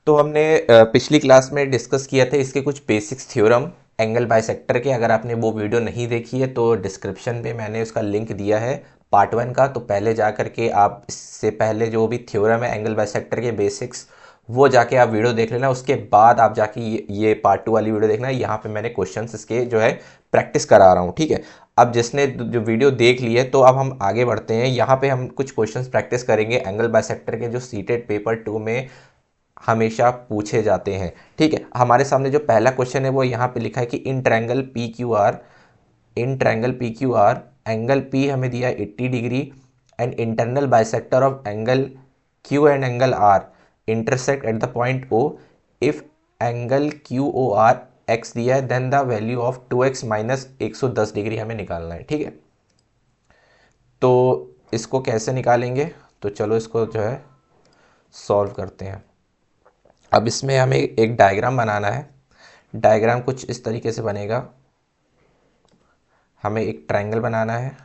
तो हमने पिछली क्लास में डिस्कस किया था इसके कुछ बेसिक्स थ्योरम एंगल बाइसेक्टर के। अगर आपने वो वीडियो नहीं देखी है तो डिस्क्रिप्शन में मैंने उसका लिंक दिया है पार्ट 1 का, तो पहले जा करके आप इससे पहले जो भी थ्योरम है एंगल बाइसेक्टर के बेसिक्स वो जाके आप वीडियो देख लेना। उसके बाद आप जाके ये पार्ट 2 वाली वीडियो देखना। यहाँ पे मैंने क्वेश्चंस इसके जो है प्रैक्टिस करा रहा हूँ, ठीक है। अब जिसने जो वीडियो देख ली है तो अब हम आगे बढ़ते हैं। यहाँ पे हम कुछ क्वेश्चंस प्रैक्टिस करेंगे एंगल बाइसेक्टर के जो सीटेड पेपर 2 में हमेशा पूछे जाते हैं, ठीक है। हमारे सामने जो पहला क्वेश्चन है वो यहाँ पे लिखा है कि in triangle P Q R angle P हमें दिया है 80 degree and internal bisector of angle Q and angle R intersect at the point O. If angle Q O R x दिया है then the value of 2x minus 110 degree हमें निकालना है, ठीक है। तो इसको कैसे निकालेंगे, तो चलो इसको जो है सॉल्व करते हैं। अब इसमें हमें एक डायग्राम बनाना है। डायग्राम कुछ इस तरीके से बनेगा। हमें एक ट्रायंगल बनाना है,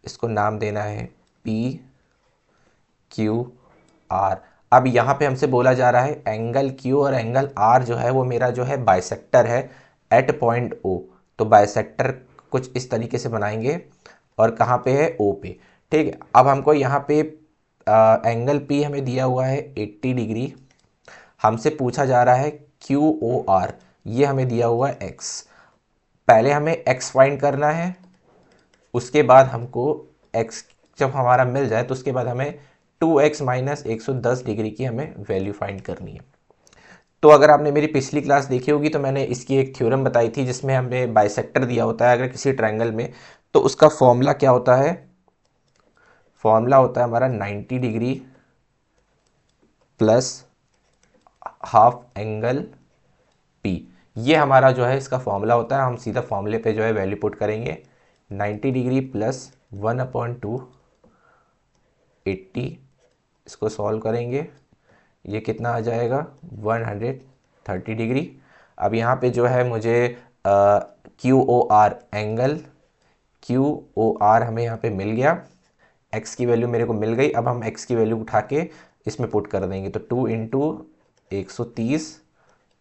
इसको नाम देना है पी क्यू आर। अब यहाँ पे हमसे बोला जा रहा है एंगल क्यू और एंगल आर जो है वो मेरा जो है बाइसेक्टर है एट पॉइंट ओ। तो बाइसेक्टर कुछ इस तरीके से बनाएंगे और कहाँ पे है, ओ पे, ठीक है। अब हमको यहाँ पे एंगल पी हमें दिया हुआ है 80 डिग्री। हमसे पूछा जा रहा है क्यू ओ आर, ये हमें दिया हुआ है एक्स। पहले हमें एक्स फाइंड करना है, उसके बाद हमको एक्स जब हमारा मिल जाए तो उसके बाद हमें 2x माइनस 110 डिग्री की हमें वैल्यू फाइंड करनी है। तो अगर आपने मेरी पिछली क्लास देखी होगी तो मैंने इसकी एक थ्योरम बताई थी जिसमें हमें बाइसेक्टर दिया होता है अगर किसी ट्रायंगल में, तो उसका फॉर्मूला क्या होता है। फॉर्मूला होता है हमारा 90 degree plus half angle P. ये हमारा जो है इसका फॉर्मूला होता है। हम सीधा फॉर्मूले पे जो है वैल्यू पुट करेंगे 90 डिग्री प्लस 1/2 80। इसको सॉल्व करेंगे, ये कितना आ जाएगा 130 डिग्री। अब यहाँ पे जो है मुझे Q O R angle Q O R हमें यहाँ पे मिल गया। एक्स की वैल्यू मेरे को मिल गई। अब हम एक्स की वैल्यू उठा के इसमें पुट कर देंगे, तो 2 इंटू 130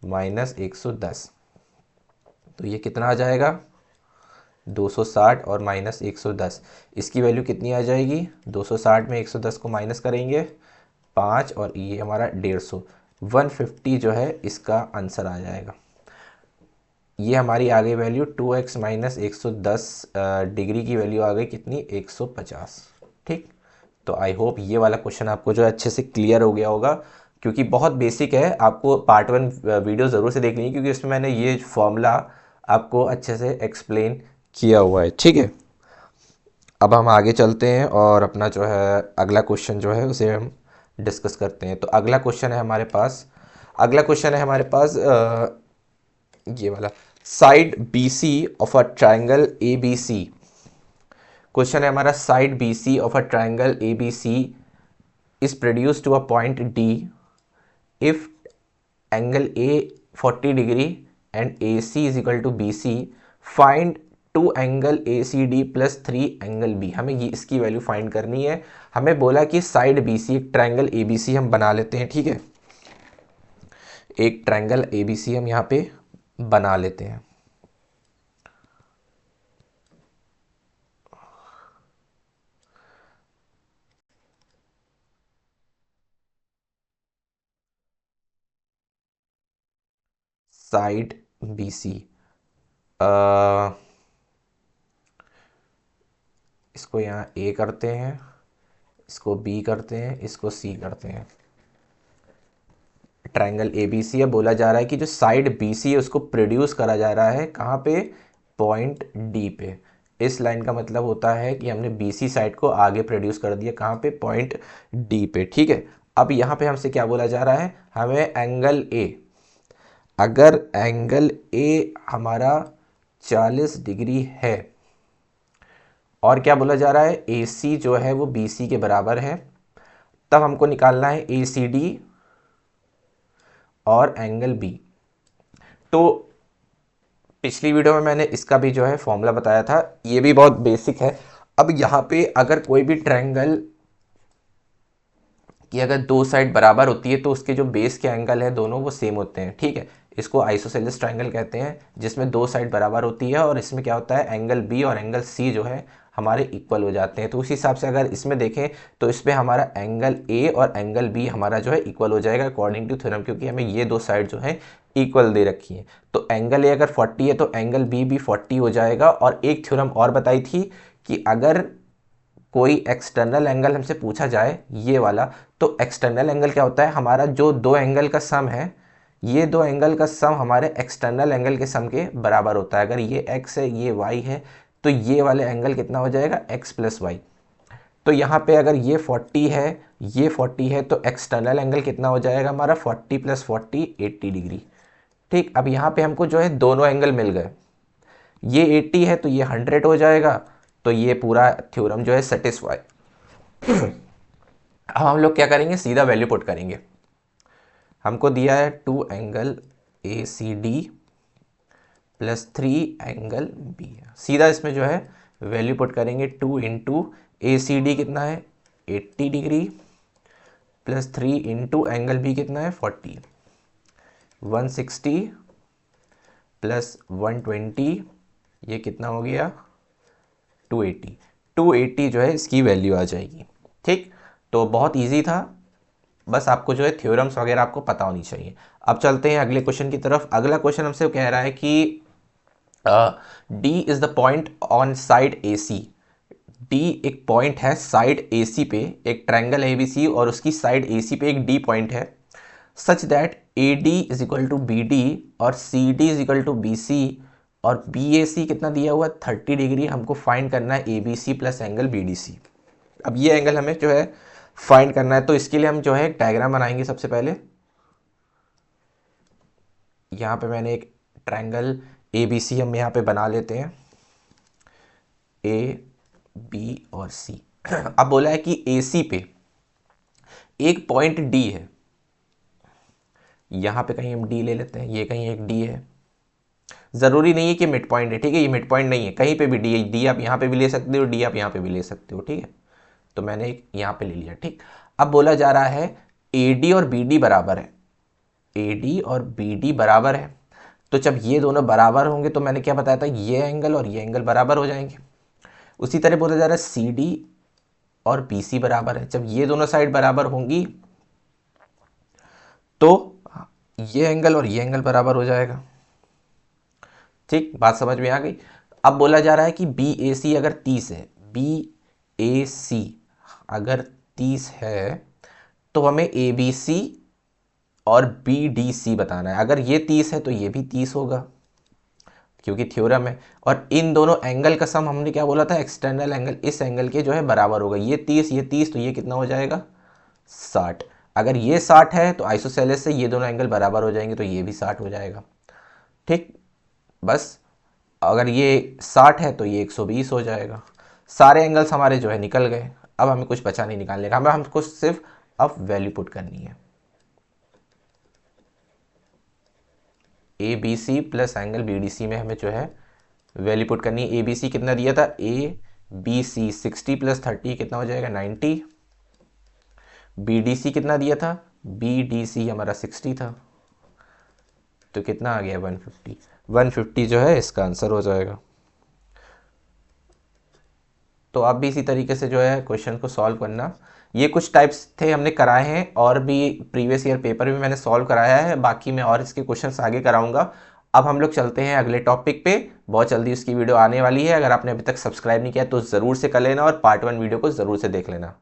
माइनस 110, तो ये कितना आ जाएगा 260 और माइनस 110। इसकी वैल्यू कितनी आ जाएगी, 260 में 110 को माइनस करेंगे 5 और ये हमारा 150, 150 जो है इसका आंसर आ जाएगा। ये हमारी आ गई वैल्यू 2x माइनस 110 डिग्री की वैल्यू आ गई कितनी 150, ठीक। तो आई होप ये वाला क्वेश्चन आपको जो है अच्छे से क्लियर हो गया होगा, क्योंकि बहुत बेसिक है। आपको पार्ट 1 वीडियो ज़रूर से देखनी है क्योंकि इसमें मैंने ये फॉर्मूला आपको अच्छे से एक्सप्लेन किया हुआ है, ठीक है। अब हम आगे चलते हैं और अपना जो है अगला क्वेश्चन जो है उसे हम डिस्कस करते हैं। तो अगला क्वेश्चन है हमारे पास, ये वाला side B C of a triangle A B C. Question है हमारा side B C of a triangle A B C is produce to a point D if angle A 40 degree and A C is equal to B C. Find to angle A C D plus 3 angle B. हमें ये इसकी value find करनी है। हमें बोला कि side B सी, एक triangle A B सी हम बना लेते हैं, ठीक है। एक ट्राइंगल ए बी सी हम यहाँ पे बना लेते हैं। साइड बी सी, इसको यहाँ ए करते हैं, इसको बी करते हैं, इसको सी करते हैं। ट्राइंगल ए बी सी है, बोला जा रहा है कि जो साइड बी सी है उसको प्रोड्यूस करा जा रहा है कहाँ पे, पॉइंट डी पे। इस लाइन का मतलब होता है कि हमने बी सी साइड को आगे प्रोड्यूस कर दिया कहाँ पे, पॉइंट डी पे, ठीक है। अब यहाँ पे हमसे क्या बोला जा रहा है, हमें एंगल ए, अगर एंगल ए हमारा 40 डिग्री है और क्या बोला जा रहा है, ए सी जो है वो बी सी के बराबर है, तब हमको निकालना है ए सी डी और एंगल बी। तो पिछली वीडियो में मैंने इसका भी जो है फॉर्मूला बताया था, ये भी बहुत बेसिक है। अब यहाँ पे अगर कोई भी ट्रायंगल कि अगर दो साइड बराबर होती है तो उसके जो बेस के एंगल है दोनों वो सेम होते हैं, ठीक है। इसको आइसोसेलेस ट्रायंगल कहते हैं, जिसमें दो साइड बराबर होती है और इसमें क्या होता है, एंगल बी और एंगल सी जो है हमारे इक्वल हो जाते हैं। तो उस हिसाब से अगर इसमें देखें तो इसमें हमारा एंगल ए और एंगल बी हमारा जो है इक्वल हो जाएगा अकॉर्डिंग टू थ्योरम, क्योंकि हमें ये दो साइड जो है इक्वल दे रखी है। तो एंगल ए अगर 40 है तो एंगल बी भी 40 हो जाएगा। और एक थ्योरम और बताई थी कि अगर कोई एक्सटर्नल एंगल हमसे पूछा जाए ये वाला, तो एक्सटर्नल एंगल क्या होता है, हमारा जो दो एंगल का सम है, ये दो एंगल का सम हमारे एक्सटर्नल एंगल के सम के बराबर होता है। अगर ये x है ये y है तो ये वाले एंगल कितना हो जाएगा, x प्लस वाई। तो यहाँ पे अगर ये 40 है ये 40 है तो एक्सटर्नल एंगल कितना हो जाएगा हमारा 40 प्लस 40 80 डिग्री। ठीक, अब यहाँ पे हमको जो है दोनों एंगल मिल गए, ये 80 है तो ये 100 हो जाएगा। तो ये पूरा थ्योरम जो है सेटिस्फाई। अब हम लोग क्या करेंगे, सीधा वैल्यू पुट करेंगे। हमको दिया है 2 angle A C D plus 3 angle B, सीधा इसमें जो है वैल्यू पुट करेंगे। 2 इंटू ए सी डी कितना है 80 degree plus 3 into angle B कितना है 40, 160 प्लस 120, ये कितना हो गया 280। 280 जो है इसकी वैल्यू आ जाएगी। ठीक, तो बहुत इजी था, बस आपको जो है थ्योरम्स वगैरह आपको पता होनी चाहिए। अब चलते हैं अगले क्वेश्चन की तरफ। अगला क्वेश्चन हमसे कह रहा है कि D is the point on side A C. D एक पॉइंट है साइड ए सी पे, एक ट्रायंगल ए बी सी और उसकी साइड ए सी पे एक डी पॉइंट है, such that A D is equal to B D और C D is equal to B C और बी ए सी कितना दिया हुआ 30 डिग्री। हमको फाइंड करना है A B C plus angle B D C. अब ये एंगल हमें जो है फाइंड करना है, तो इसके लिए हम जो है एक डायग्राम बनाएंगे। सबसे पहले यहाँ पे मैंने एक ट्रायंगल ए बी सी हम यहाँ पे बना लेते हैं, ए बी और सी। अब बोला है कि ए सी पे एक पॉइंट डी है, यहाँ पे कहीं हम डी ले लेते हैं, ये कहीं एक डी है, ज़रूरी नहीं है कि मिड पॉइंट है, ठीक है, ये मिड पॉइंट नहीं है, कहीं पे भी डी, डी आप यहाँ पे भी ले सकते हो, डी आप यहाँ पे भी ले सकते हो, ठीक है। तो मैंने एक यहाँ पे ले लिया, ठीक। अब बोला जा रहा है ए डी और बी डी बराबर है, ए डी और बी डी बराबर है। तो जब ये दोनों बराबर होंगे तो मैंने क्या बताया था, ये एंगल और ये एंगल बराबर हो जाएंगे। उसी तरह बोला जा रहा है सी डी और बी सी बराबर है। जब ये दोनों साइड बराबर होंगी तो ये एंगल और ये एंगल बराबर हो जाएगा। ठीक, बात समझ में आ गई। अब बोला जा रहा है कि बी ए सी अगर 30 है, बी ए सी अगर 30 है तो हमें ए बी सी और बी डी सी बताना है। अगर ये 30 है तो ये भी 30 होगा, क्योंकि थ्योरम है। और इन दोनों एंगल का सम हमने क्या बोला था, एक्सटर्नल एंगल इस एंगल के जो है बराबर होगा। ये 30 तो ये कितना हो जाएगा 60। अगर ये 60 है तो आइसोसेलेस से ये दोनों एंगल बराबर हो जाएंगे, तो ये भी 60 हो जाएगा। ठीक, बस अगर ये 60 है तो ये 120 हो जाएगा। सारे एंगल्स हमारे जो है निकल गए। अब हमें कुछ बचा नहीं निकालने का, हमें हमको सिर्फ अब वैल्यू पुट करनी है। A B C plus angle B D C में हमें जो है वैल्यू पुट करनी है। ए बी सी कितना दिया था, ए बी सी 60 प्लस 30 कितना हो जाएगा 90। बी डी सी कितना दिया था, बी डी सी हमारा 60 था, तो कितना आ गया 150। 150 जो है इसका आंसर हो जाएगा। तो आप भी इसी तरीके से जो है क्वेश्चन को सॉल्व करना। ये कुछ टाइप्स थे हमने कराए हैं, और भी प्रीवियस ईयर पेपर भी मैंने सॉल्व कराया है, बाकी मैं और इसके क्वेश्चंस आगे कराऊंगा। अब हम लोग चलते हैं अगले टॉपिक पे, बहुत जल्दी उसकी वीडियो आने वाली है। अगर आपने अभी तक सब्सक्राइब नहीं किया तो ज़रूर से कर लेना और पार्ट 1 वीडियो को ज़रूर से देख लेना।